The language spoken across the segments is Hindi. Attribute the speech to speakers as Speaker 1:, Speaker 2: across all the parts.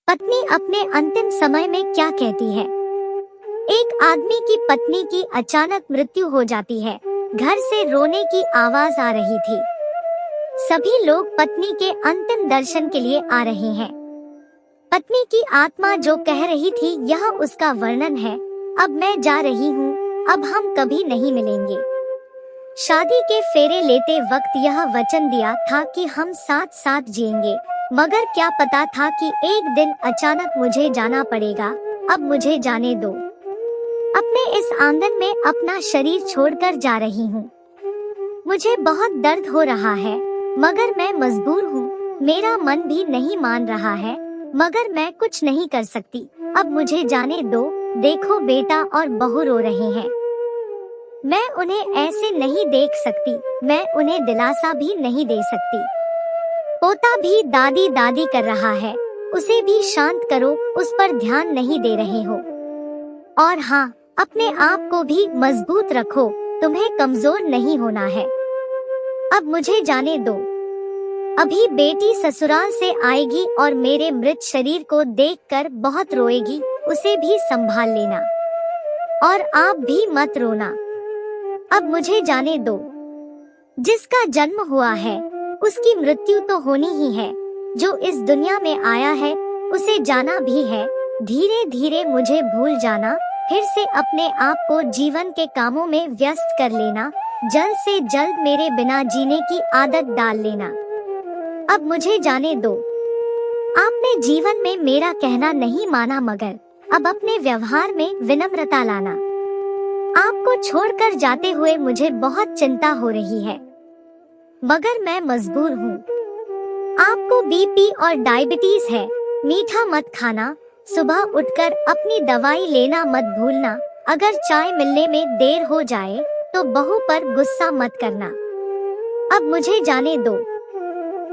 Speaker 1: पत्नी अपने अंतिम समय में क्या कहती है। एक आदमी की पत्नी की अचानक मृत्यु हो जाती है। घर से रोने की आवाज आ रही थी। सभी लोग पत्नी के अंतिम दर्शन के लिए आ रहे हैं। पत्नी की आत्मा जो कह रही थी, यह उसका वर्णन है। अब मैं जा रही हूँ, अब हम कभी नहीं मिलेंगे। शादी के फेरे लेते वक्त यह वचन दिया था कि हम साथ साथ जिएंगे, मगर क्या पता था कि एक दिन अचानक मुझे जाना पड़ेगा। अब मुझे जाने दो। अपने इस आंगन में अपना शरीर छोड़कर जा रही हूँ। मुझे बहुत दर्द हो रहा है, मगर मैं मजबूर हूँ। मेरा मन भी नहीं मान रहा है, मगर मैं कुछ नहीं कर सकती। अब मुझे जाने दो। देखो, बेटा और बहू रो रहे हैं। मैं उन्हें ऐसे नहीं देख सकती। मैं उन्हें दिलासा भी नहीं दे सकती। पोता भी दादी दादी कर रहा है, उसे भी शांत करो। उस पर ध्यान नहीं दे रहे हो। और हाँ, अपने आप को भी मजबूत रखो, तुम्हें कमजोर नहीं होना है। अब मुझे जाने दो। अभी बेटी ससुराल से आएगी और मेरे मृत शरीर को देखकर बहुत रोएगी। उसे भी संभाल लेना, और आप भी मत रोना। अब मुझे जाने दो। जिसका जन्म हुआ है, उसकी मृत्यु तो होनी ही है। जो इस दुनिया में आया है, उसे जाना भी है। धीरे धीरे मुझे भूल जाना, फिर से अपने आप को जीवन के कामों में व्यस्त कर लेना। जल्द से जल्द मेरे बिना जीने की आदत डाल लेना। अब मुझे जाने दो। आपने जीवन में मेरा कहना नहीं माना, मगर अब अपने व्यवहार में विनम्रता लाना। आपको छोड़कर जाते हुए मुझे बहुत चिंता हो रही है, मगर मैं मजबूर हूँ। आपको बीपी और डायबिटीज है, मीठा मत खाना। सुबह उठकर अपनी दवाई लेना मत भूलना। अगर चाय मिलने में देर हो जाए तो बहू पर गुस्सा मत करना। अब मुझे जाने दो।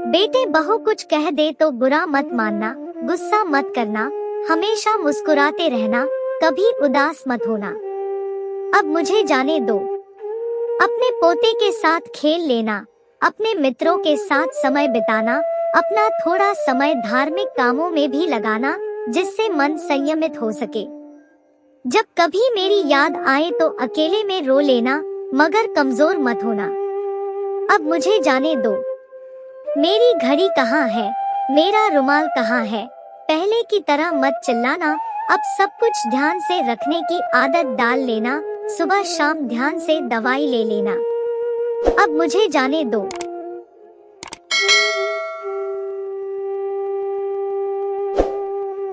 Speaker 1: बेटे बहू कुछ कह दे तो बुरा मत मानना, गुस्सा मत करना। हमेशा मुस्कुराते रहना, कभी उदास मत होना। अब मुझे जाने दो। अपने पोते के साथ खेल लेना, अपने मित्रों के साथ समय बिताना। अपना थोड़ा समय धार्मिक कामों में भी लगाना, जिससे मन संयमित हो सके। जब कभी मेरी याद आए तो अकेले में रो लेना, मगर कमजोर मत होना। अब मुझे जाने दो। मेरी घड़ी कहाँ है, मेरा रुमाल कहाँ है। पहले की तरह मत चिल्लाना। अब सब कुछ ध्यान से रखने की आदत डाल लेना। सुबह शाम ध्यान से दवाई ले लेना। अब मुझे जाने दो।